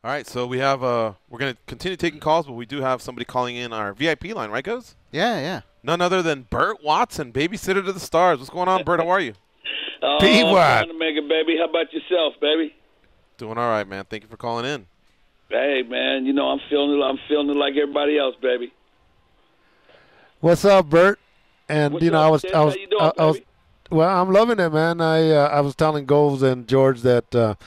All right, so we have we're going to continue taking calls, but we do have somebody calling in our VIP line, right, Goes? Yeah. None other than Burt Watson, babysitter to the stars. What's going on, Burt? How are you? I'm trying to make it, baby. How about yourself, baby? Doing all right, man. Thank you for calling in. Hey, man, you know I'm feeling it like everybody else, baby. What's up, Burt? And What's up, Sid? How you doing, baby? Well, I'm loving it, man. I was telling Goals and George that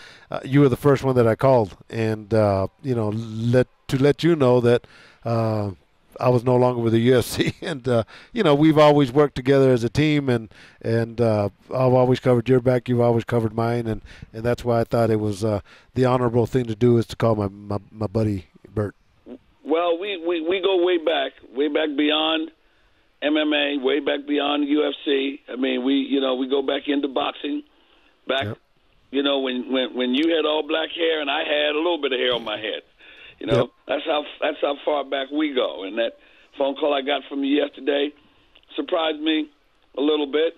you were the first one that I called, and let you know that I was no longer with the UFC, and we've always worked together as a team, and I've always covered your back, you've always covered mine, and that's why I thought it was the honorable thing to do is to call my buddy Burt. Well, we go way back beyond MMA, way back beyond UFC. I mean, we go back into boxing, when you had all black hair and I had a little bit of hair on my head. That's how far back we go. And that phone call I got from you yesterday surprised me a little bit.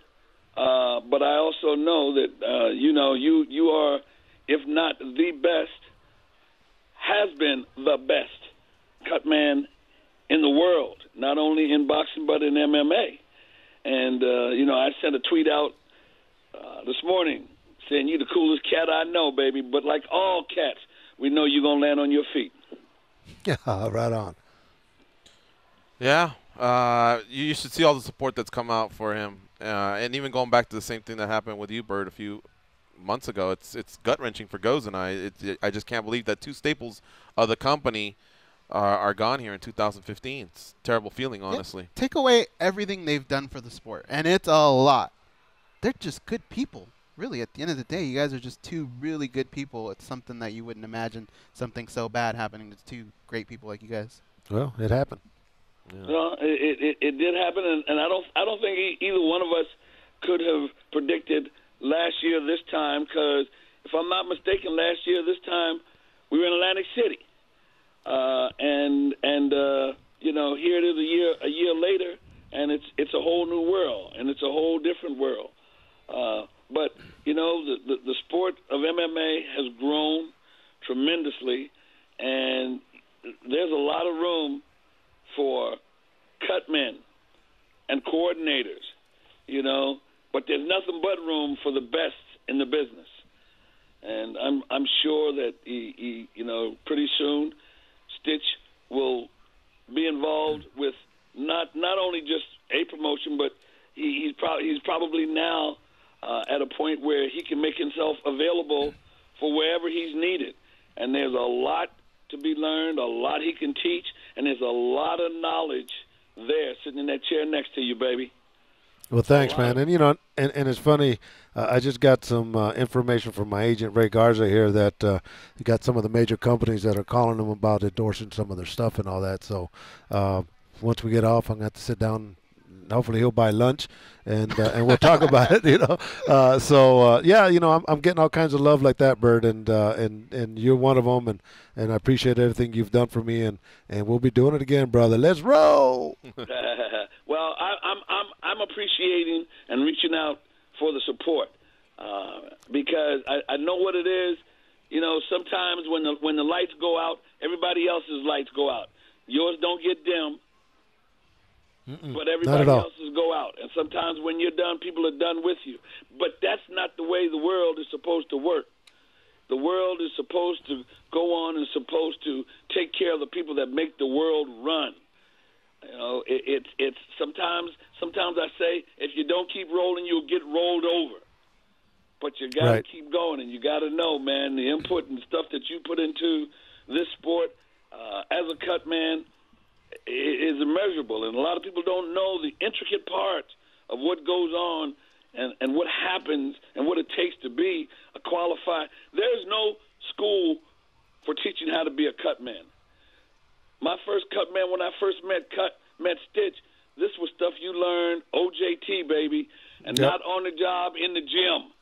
But I also know that you are, if not the best, has been the best cut man in the world, not only in boxing but in MMA. And, I sent a tweet out this morning saying you the coolest cat I know, baby. But like all cats, we know you're going to land on your feet. Yeah, right on. Yeah, you should see all the support that's come out for him. And even going back to the same thing that happened with you, Burt, a few months ago, it's gut-wrenching for Goes and I. I just can't believe that two staples of the company are gone here in 2015. It's a terrible feeling, honestly. Yeah, take away everything they've done for the sport, and it's a lot. They're just good people. Really, at the end of the day, you guys are just two really good people. It's something that you wouldn't imagine something so bad happening to two great people like you guys. Well, it happened. Yeah. Well, it did happen, and I don't think either one of us could have predicted last year this time, because if I'm not mistaken, last year this time we were in Atlantic City. Here it is a year later, and it's a whole new world, and it's a whole different world. But the sport of MMA has grown tremendously, and there's a lot of room for cut men and coordinators, but there's nothing but room for the best in the business. And I'm sure that he pretty soon Stitch will be involved with not only just a promotion, but he's probably now at a point where he can make himself available for wherever he's needed. And there's a lot to be learned, a lot he can teach, and there's a lot of knowledge there sitting in that chair next to you, baby. Well, thanks, man. And and it's funny. I just got some information from my agent Ray Garza here that he got some of the major companies that are calling him about endorsing some of their stuff and all that. So once we get off, I'm gonna have to sit down. Hopefully he'll buy lunch, and we'll talk about it. I'm getting all kinds of love like that, Burt, and you're one of them, and I appreciate everything you've done for me, and we'll be doing it again, brother. Let's roll. Well, I'm appreciating and reaching out for the support because I know what it is. Sometimes when the lights go out, everybody else's lights go out. Yours don't get dim. But everybody else's go out. And sometimes when you're done, people are done with you. But that's not the way the world is supposed to work. The world is supposed to go on and supposed to take care of the people that make the world run. It's sometimes I say, if you don't keep rolling, you'll get rolled over. But you got to keep going, and you got to know, man, the input and stuff that you put into this sport as a cut man is immeasurable, and a lot of people don't know the intricate parts of what goes on and what happens and what it takes to be a qualified. There's no school for teaching how to be a cut man. My first cut man, when I first met Stitch, this was stuff you learned OJT, baby, and not on the job in the gym.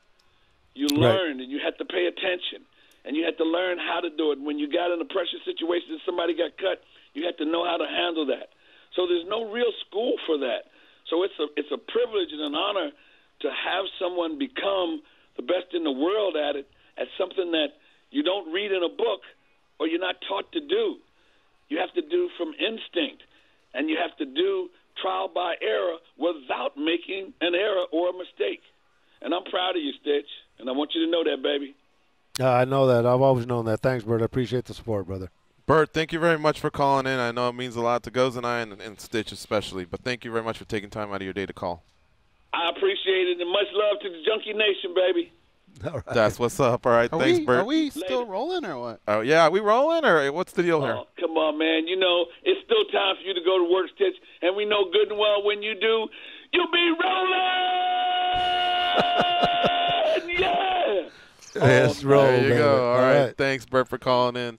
You learned, and you had to pay attention, and you had to learn how to do it. When you got in a pressure situation and somebody got cut, you have to know how to handle that. So there's no real school for that. So it's a privilege and an honor to have someone become the best in the world at it, at something that you don't read in a book or you're not taught to do. You have to do from instinct, and you have to do trial by error without making an error or a mistake. And I'm proud of you, Stitch, and I want you to know that, baby. I know that. I've always known that. Thanks, Burt. I appreciate the support, brother. Burt, thank you very much for calling in. I know it means a lot to Goz and I, and Stitch especially, but thank you very much for taking time out of your day to call. I appreciate it, and much love to the Junkie Nation, baby. All right. That's what's up. All right, thanks, Burt. Are we still Later. rolling or what? Oh, yeah, are we rolling, or what's the deal here? Oh, come on, man. You know, it's still time for you to go to work, Stitch, and we know good and well when you do, you'll be rolling! Yeah! Let's roll, There you baby. go. All right. Thanks, Burt, for calling in.